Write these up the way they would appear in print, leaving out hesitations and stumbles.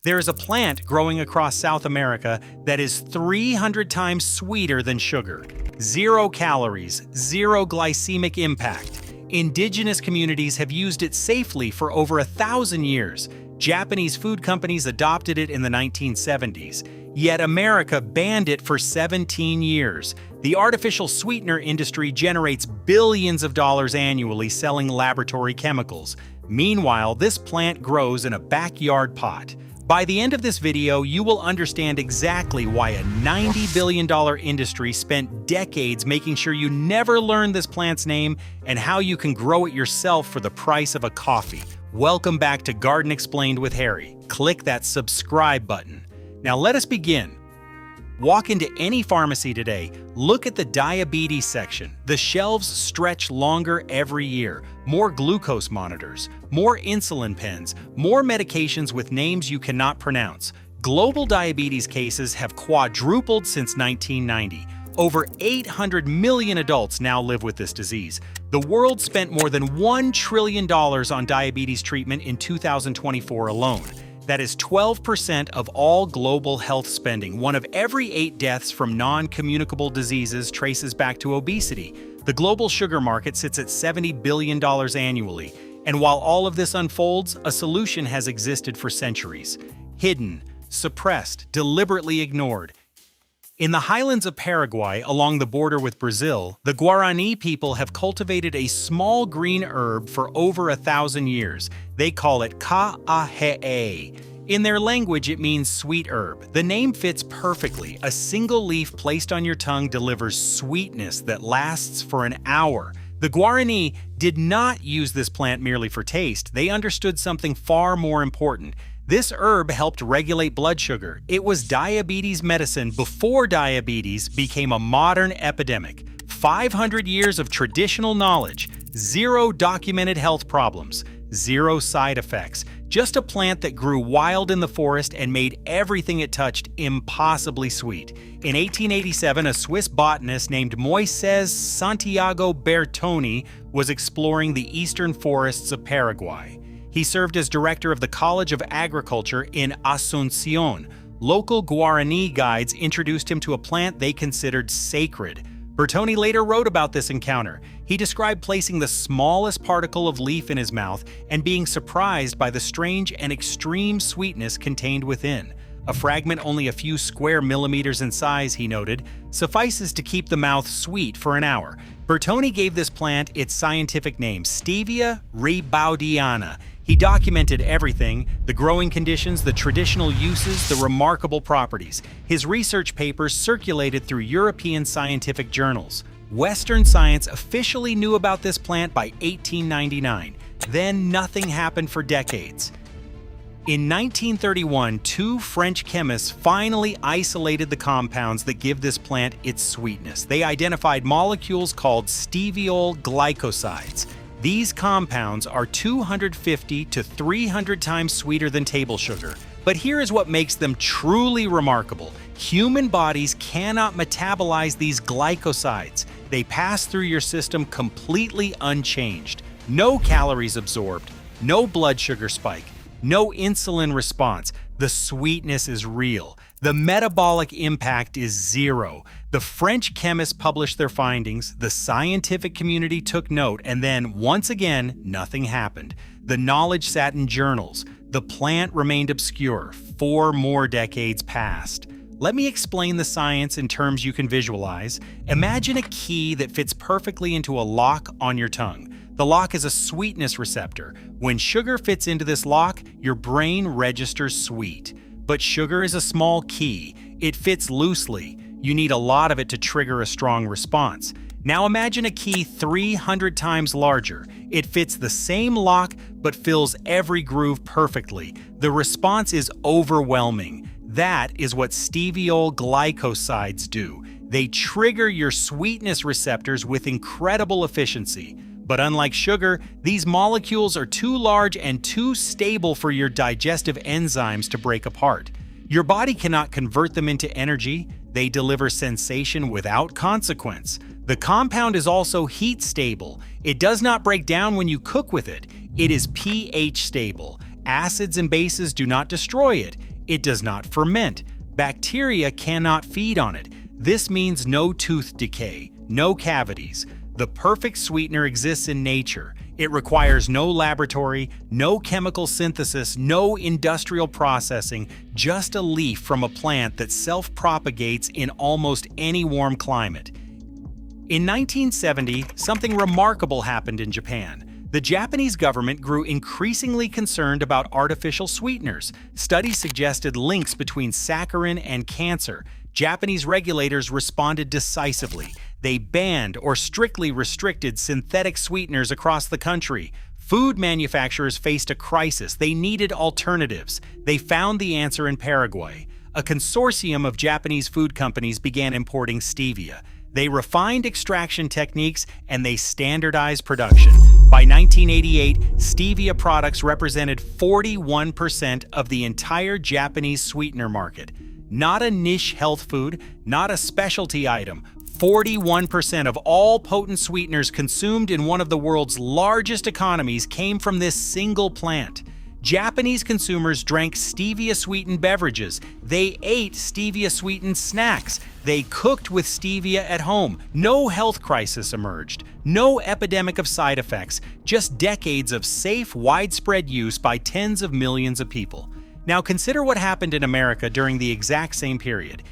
There is a plant growing across South America that is 300 times sweeter than sugar. 0 calories, 0 glycemic impact. Indigenous communities have used it safely for over 1,000 years. Japanese food companies adopted it in the 1970s. Yet America banned it for 17 years. The artificial sweetener industry generates billions of dollars annually selling laboratory chemicals. Meanwhile, this plant grows in a backyard pot. By the end of this video, you will understand exactly why a $90 billion industry spent decades making sure you never learn this plant's name and how you can grow it yourself for the price of a coffee. Welcome back to Garden Explained with Harry. Click that subscribe button. Now let us begin. Walk into any pharmacy today, look at the diabetes section. The shelves stretch longer every year. More glucose monitors, more insulin pens, more medications with names you cannot pronounce. Global diabetes cases have quadrupled since 1990. Over 800 million adults now live with this disease. The world spent more than $1 trillion on diabetes treatment in 2024 alone. That is 12% of all global health spending. 1 of every 8 deaths from non-communicable diseases traces back to obesity. The global sugar market sits at $70 billion annually. And while all of this unfolds, a solution has existed for centuries. Hidden, suppressed, deliberately ignored. In the highlands of Paraguay, along the border with Brazil, the Guarani people have cultivated a small green herb for over 1,000 years. They call it ka'ahe'e. In their language, it means sweet herb. The name fits perfectly. A single leaf placed on your tongue delivers sweetness that lasts for an hour. The Guarani did not use this plant merely for taste. They understood something far more important. This herb helped regulate blood sugar. It was diabetes medicine before diabetes became a modern epidemic. 500 years of traditional knowledge, 0 documented health problems, 0 side effects. Just a plant that grew wild in the forest and made everything it touched impossibly sweet. In 1887, a Swiss botanist named Moises Santiago Bertoni was exploring the eastern forests of Paraguay. He served as director of the College of Agriculture in Asunción. Local Guarani guides introduced him to a plant they considered sacred. Bertoni later wrote about this encounter. He described placing the smallest particle of leaf in his mouth and being surprised by the strange and extreme sweetness contained within. A fragment only a few square millimeters in size, he noted, suffices to keep the mouth sweet for an hour. Bertoni gave this plant its scientific name, Stevia rebaudiana. He documented everything, the growing conditions, the traditional uses, the remarkable properties. His research papers circulated through European scientific journals. Western science officially knew about this plant by 1899. Then nothing happened for decades. In 1931, 2 French chemists finally isolated the compounds that give this plant its sweetness. They identified molecules called steviol glycosides. These compounds are 250 to 300 times sweeter than table sugar. But here is what makes them truly remarkable. Human bodies cannot metabolize these glycosides. They pass through your system completely unchanged. No calories absorbed, no blood sugar spike, no insulin response. The sweetness is real. The metabolic impact is 0. The French chemists published their findings, the scientific community took note, and then, once again, nothing happened. The knowledge sat in journals. The plant remained obscure. 4 more decades passed. Let me explain the science in terms you can visualize. Imagine a key that fits perfectly into a lock on your tongue. The lock is a sweetness receptor. When sugar fits into this lock, your brain registers sweet. But sugar is a small key. It fits loosely. You need a lot of it to trigger a strong response. Now imagine a key 300 times larger. It fits the same lock but fills every groove perfectly. The response is overwhelming. That is what steviol glycosides do. They trigger your sweetness receptors with incredible efficiency. But unlike sugar, these molecules are too large and too stable for your digestive enzymes to break apart. Your body cannot convert them into energy. They deliver sensation without consequence. The compound is also heat stable. It does not break down when you cook with it. It is pH stable. Acids and bases do not destroy it. It does not ferment. Bacteria cannot feed on it. This means no tooth decay, no cavities. The perfect sweetener exists in nature. It requires no laboratory, no chemical synthesis, no industrial processing, just a leaf from a plant that self-propagates in almost any warm climate. In 1970, something remarkable happened in Japan. The Japanese government grew increasingly concerned about artificial sweeteners. Studies suggested links between saccharin and cancer. Japanese regulators responded decisively. They banned or strictly restricted synthetic sweeteners across the country. Food manufacturers faced a crisis. They needed alternatives. They found the answer in Paraguay. A consortium of Japanese food companies began importing stevia. They refined extraction techniques and they standardized production. By 1988, stevia products represented 41% of the entire Japanese sweetener market. Not a niche health food, not a specialty item. 41% of all potent sweeteners consumed in one of the world's largest economies came from this single plant. Japanese consumers drank stevia-sweetened beverages. They ate stevia-sweetened snacks. They cooked with stevia at home. No health crisis emerged. No epidemic of side effects. Just decades of safe, widespread use by tens of millions of people. Now consider what happened in America during the exact same period.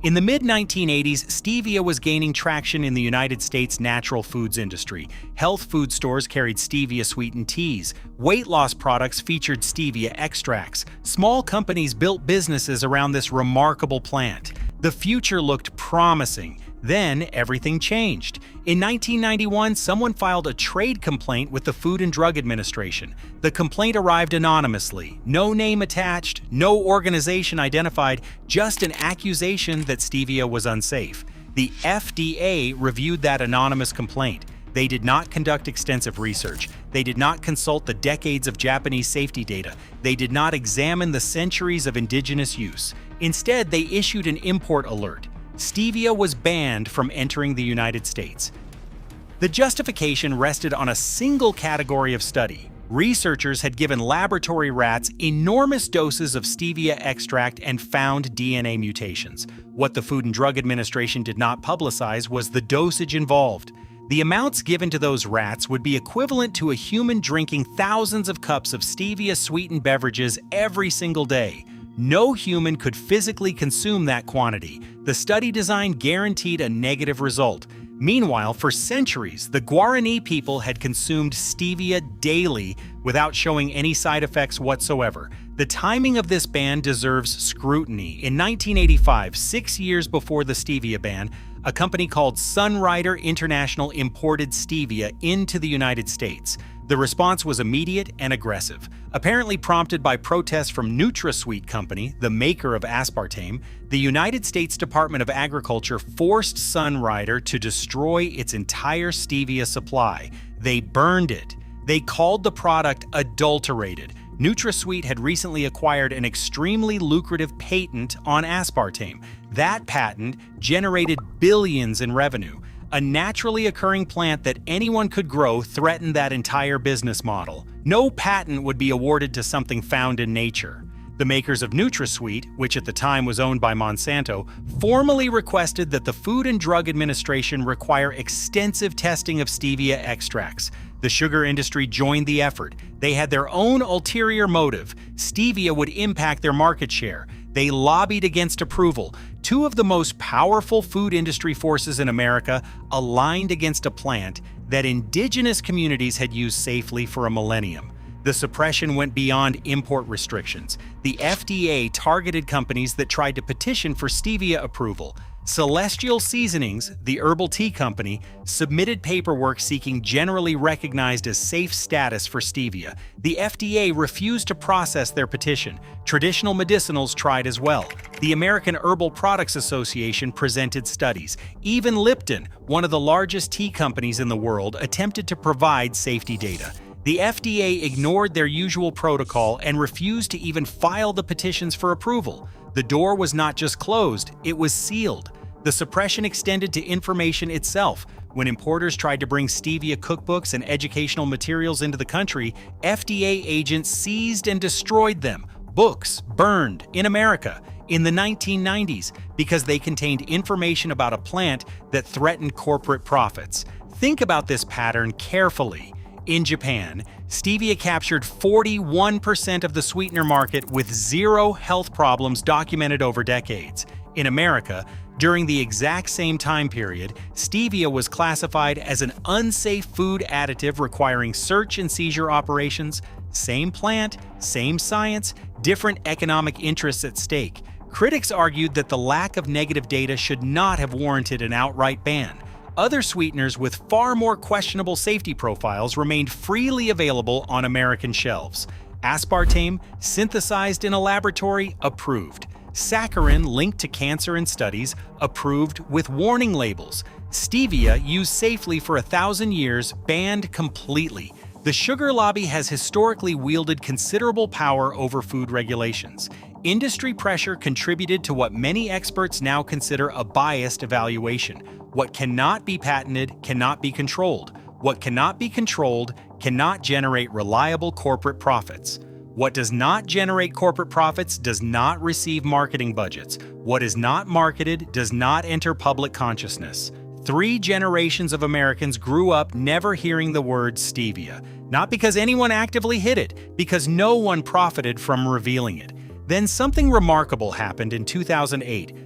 In the mid-1980s, stevia was gaining traction in the United States natural foods industry. Health food stores carried stevia-sweetened teas. Weight loss products featured stevia extracts. Small companies built businesses around this remarkable plant. The future looked promising. Then everything changed. In 1991, someone filed a trade complaint with the Food and Drug Administration. The complaint arrived anonymously. No name attached, no organization identified, just an accusation that stevia was unsafe. The FDA reviewed that anonymous complaint. They did not conduct extensive research. They did not consult the decades of Japanese safety data. They did not examine the centuries of indigenous use. Instead, they issued an import alert. Stevia was banned from entering the United States. The justification rested on a single category of study. Researchers had given laboratory rats enormous doses of stevia extract and found DNA mutations. What the Food and Drug Administration did not publicize was the dosage involved. The amounts given to those rats would be equivalent to a human drinking thousands of cups of stevia-sweetened beverages every single day. No human could physically consume that quantity. The study design guaranteed a negative result. Meanwhile, for centuries, the Guarani people had consumed stevia daily without showing any side effects whatsoever. The timing of this ban deserves scrutiny. In 1985, 6 years before the stevia ban, a company called Sunrider International imported stevia into the United States. The response was immediate and aggressive. Apparently prompted by protests from NutraSweet Company, the maker of aspartame, the United States Department of Agriculture forced Sunrider to destroy its entire stevia supply. They burned it. They called the product adulterated. NutraSweet had recently acquired an extremely lucrative patent on aspartame. That patent generated billions in revenue. A naturally occurring plant that anyone could grow threatened that entire business model. No patent would be awarded to something found in nature. The makers of NutraSweet, which at the time was owned by Monsanto, formally requested that the Food and Drug Administration require extensive testing of stevia extracts. The sugar industry joined the effort. They had their own ulterior motive. Stevia would impact their market share. They lobbied against approval. Two of the most powerful food industry forces in America aligned against a plant that indigenous communities had used safely for a millennium. The suppression went beyond import restrictions. The FDA targeted companies that tried to petition for stevia approval. Celestial Seasonings, the herbal tea company, submitted paperwork seeking generally recognized as safe status for stevia. The FDA refused to process their petition. Traditional medicinals tried as well. The American Herbal Products Association presented studies. Even Lipton, one of the largest tea companies in the world, attempted to provide safety data. The FDA ignored their usual protocol and refused to even file the petitions for approval. The door was not just closed, it was sealed. The suppression extended to information itself. When importers tried to bring stevia cookbooks and educational materials into the country, FDA agents seized and destroyed them. books burned in America in the 1990s because they contained information about a plant that threatened corporate profits. Think about this pattern carefully. In Japan, stevia captured 41% of the sweetener market with zero health problems documented over decades. In America, during the exact same time period, stevia was classified as an unsafe food additive requiring search and seizure operations. Same plant, same science, different economic interests at stake. Critics argued that the lack of negative data should not have warranted an outright ban. Other sweeteners with far more questionable safety profiles remained freely available on American shelves. Aspartame, synthesized in a laboratory, approved. Saccharin, linked to cancer in studies, approved with warning labels. Stevia, used safely for 1,000 years, banned completely. The sugar lobby has historically wielded considerable power over food regulations. Industry pressure contributed to what many experts now consider a biased evaluation. What cannot be patented cannot be controlled. What cannot be controlled cannot generate reliable corporate profits. What does not generate corporate profits does not receive marketing budgets. What is not marketed does not enter public consciousness. 3 generations of Americans grew up never hearing the word stevia, not because anyone actively hid it, because no one profited from revealing it. Then something remarkable happened in 2008.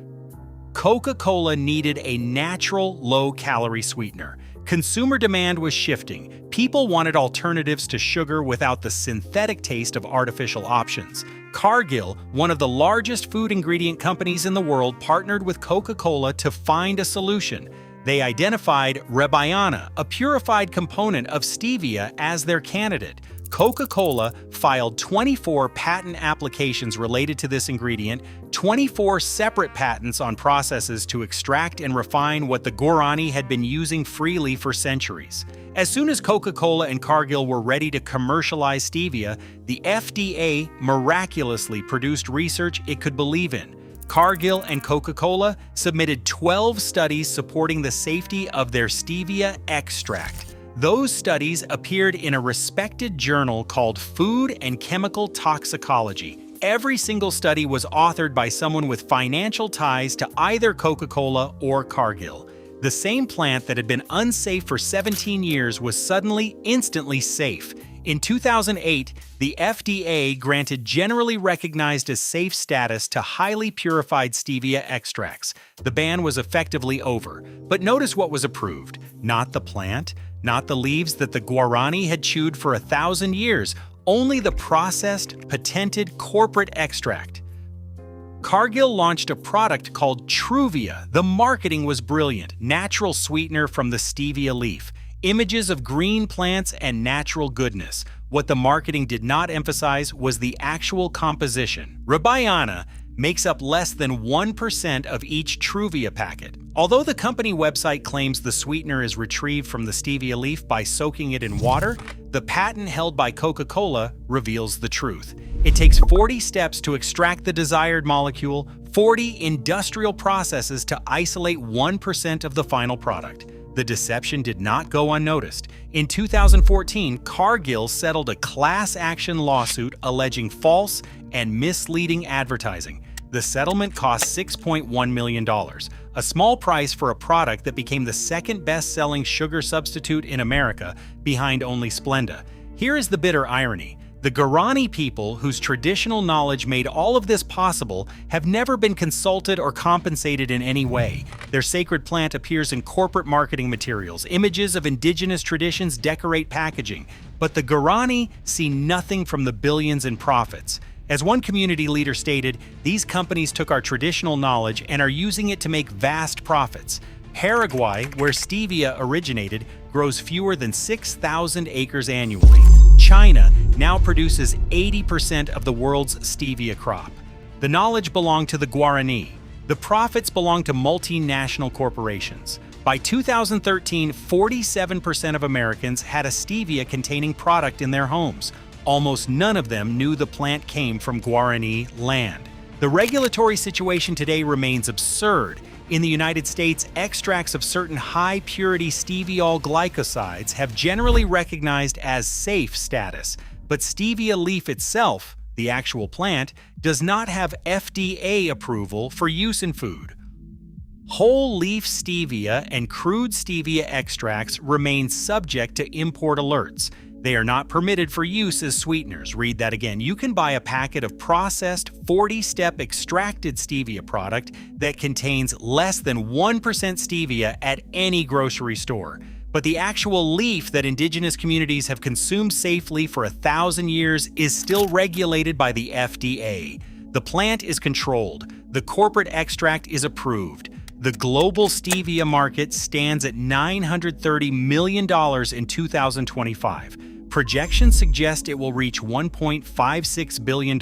Coca-Cola needed a natural, low-calorie sweetener. Consumer demand was shifting. People wanted alternatives to sugar without the synthetic taste of artificial options. Cargill, one of the largest food ingredient companies in the world, partnered with Coca-Cola to find a solution. They identified Rebiana, a purified component of stevia, as their candidate. Coca-Cola filed 24 patent applications related to this ingredient, 24 separate patents on processes to extract and refine what the Guarani had been using freely for centuries. As soon as Coca-Cola and Cargill were ready to commercialize stevia, the FDA miraculously produced research it could believe in. Cargill and Coca-Cola submitted 12 studies supporting the safety of their stevia extract. Those studies appeared in a respected journal called Food and Chemical Toxicology. Every single study was authored by someone with financial ties to either Coca-Cola or Cargill. The same plant that had been unsafe for 17 years was suddenly, instantly safe. In 2008, the FDA granted generally recognized as safe status to highly purified stevia extracts. The ban was effectively over. But notice what was approved. Not the plant, not the leaves that the Guarani had chewed for 1,000 years, only the processed, patented corporate extract. Cargill launched a product called Truvia. The marketing was brilliant. Natural sweetener from the stevia leaf. Images of green plants and natural goodness. What the marketing did not emphasize was the actual composition. Rebiana makes up less than 1% of each Truvia packet. Although the company website claims the sweetener is retrieved from the stevia leaf by soaking it in water, the patent held by Coca-Cola reveals the truth. It takes 40 steps to extract the desired molecule, 40 industrial processes to isolate 1% of the final product. The deception did not go unnoticed. In 2014, Cargill settled a class action lawsuit alleging false and misleading advertising. The settlement cost $6.1 million, a small price for a product that became the second best-selling sugar substitute in America, behind only Splenda. Here is the bitter irony. The Guarani people, whose traditional knowledge made all of this possible, have never been consulted or compensated in any way. Their sacred plant appears in corporate marketing materials. Images of indigenous traditions decorate packaging. But the Guarani see nothing from the billions in profits. As one community leader stated, these companies took our traditional knowledge and are using it to make vast profits. Paraguay, where stevia originated, grows fewer than 6,000 acres annually. China now produces 80% of the world's stevia crop. The knowledge belonged to the Guarani. The profits belong to multinational corporations. By 2013, 47% of Americans had a stevia-containing product in their homes. Almost none of them knew the plant came from Guarani land. The regulatory situation today remains absurd. In the United States, extracts of certain high-purity steviol glycosides have generally recognized as safe status, but stevia leaf itself, the actual plant, does not have FDA approval for use in food. Whole leaf stevia and crude stevia extracts remain subject to import alerts. They are not permitted for use as sweeteners. Read that again. You can buy a packet of processed 40-step extracted stevia product that contains less than 1% stevia at any grocery store. But the actual leaf that indigenous communities have consumed safely for 1,000 years is still regulated by the FDA. The plant is controlled. The corporate extract is approved. The global stevia market stands at $930 million in 2025. Projections suggest it will reach $1.56 billion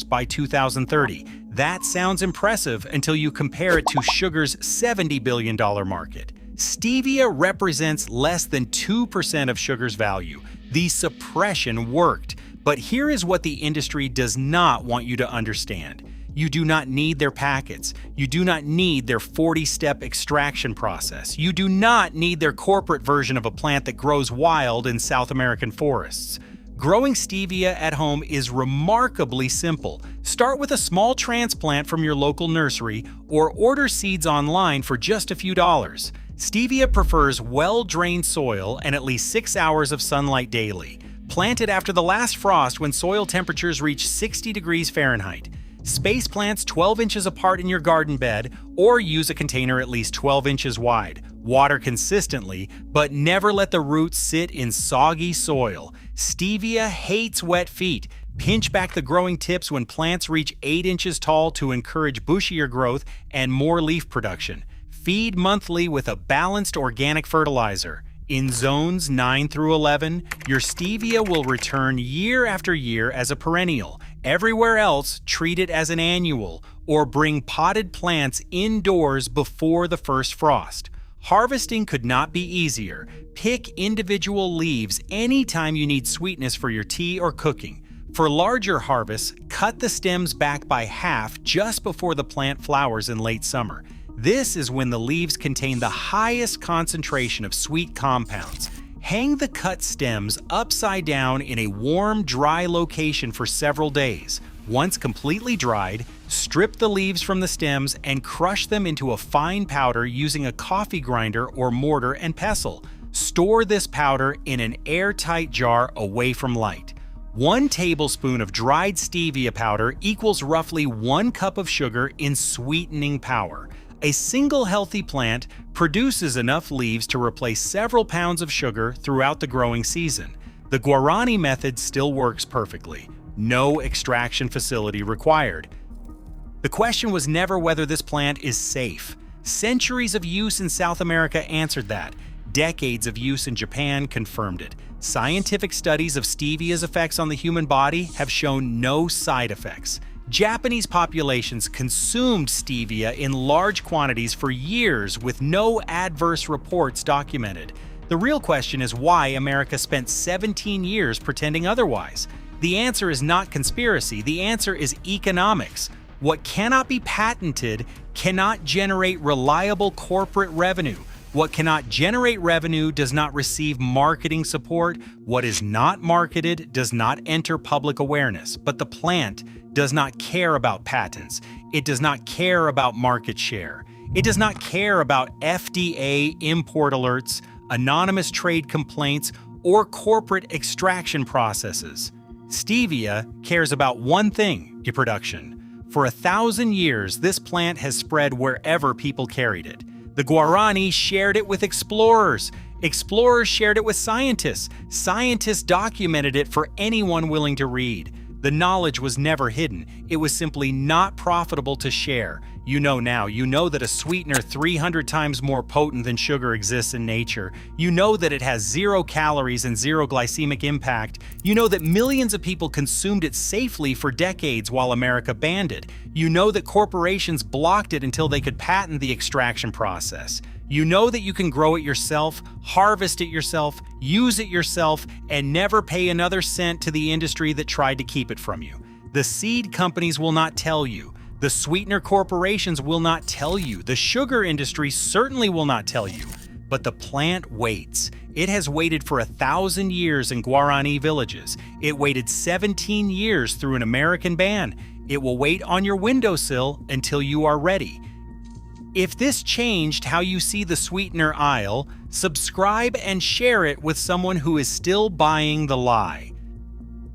by 2030. That sounds impressive until you compare it to sugar's $70 billion market. Stevia represents less than 2% of sugar's value. The suppression worked. But here is what the industry does not want you to understand. You do not need their packets. You do not need their 40-step extraction process. You do not need their corporate version of a plant that grows wild in South American forests. Growing stevia at home is remarkably simple. Start with a small transplant from your local nursery or order seeds online for just a few dollars. Stevia prefers well-drained soil and at least 6 hours of sunlight daily. Plant it after the last frost when soil temperatures reach 60 degrees Fahrenheit. Space plants 12 inches apart in your garden bed or use a container at least 12 inches wide. Water consistently, but never let the roots sit in soggy soil. Stevia hates wet feet. Pinch back the growing tips when plants reach 8 inches tall to encourage bushier growth and more leaf production. Feed monthly with a balanced organic fertilizer. In zones 9 through 11, your stevia will return year after year as a perennial. Everywhere else, treat it as an annual, or bring potted plants indoors before the first frost. Harvesting could not be easier. Pick individual leaves anytime you need sweetness for your tea or cooking. For larger harvests, cut the stems back by half just before the plant flowers in late summer. This is when the leaves contain the highest concentration of sweet compounds. Hang the cut stems upside down in a warm, dry location for several days. Once completely dried, strip the leaves from the stems and crush them into a fine powder using a coffee grinder or mortar and pestle. Store this powder in an airtight jar away from light. 1 tablespoon of dried stevia powder equals roughly 1 cup of sugar in sweetening power. A single healthy plant produces enough leaves to replace several pounds of sugar throughout the growing season. The Guarani method still works perfectly. No extraction facility required. The question was never whether this plant is safe. Centuries of use in South America answered that. Decades of use in Japan confirmed it. Scientific studies of stevia's effects on the human body have shown no side effects. Japanese populations consumed stevia in large quantities for years with no adverse reports documented. The real question is why America spent 17 years pretending otherwise. The answer is not conspiracy, the answer is economics. What cannot be patented cannot generate reliable corporate revenue. What cannot generate revenue does not receive marketing support. What is not marketed does not enter public awareness. But the plant does not care about patents. It does not care about market share. It does not care about FDA import alerts, anonymous trade complaints, or corporate extraction processes. Stevia cares about one thing: production. For 1,000 years, this plant has spread wherever people carried it. The Guarani shared it with explorers. Explorers shared it with scientists. Scientists documented it for anyone willing to read. The knowledge was never hidden. It was simply not profitable to share. You know now. You know that a sweetener 300 times more potent than sugar exists in nature. You know that it has 0 calories and 0 glycemic impact. You know that millions of people consumed it safely for decades while America banned it. You know that corporations blocked it until they could patent the extraction process. You know that you can grow it yourself, harvest it yourself, use it yourself, and never pay another cent to the industry that tried to keep it from you. The seed companies will not tell you. The sweetener corporations will not tell you. The sugar industry certainly will not tell you. But the plant waits. It has waited for 1,000 years in Guarani villages. It waited 17 years through an American ban. It will wait on your windowsill until you are ready. If this changed how you see the sweetener aisle, subscribe and share it with someone who is still buying the lie.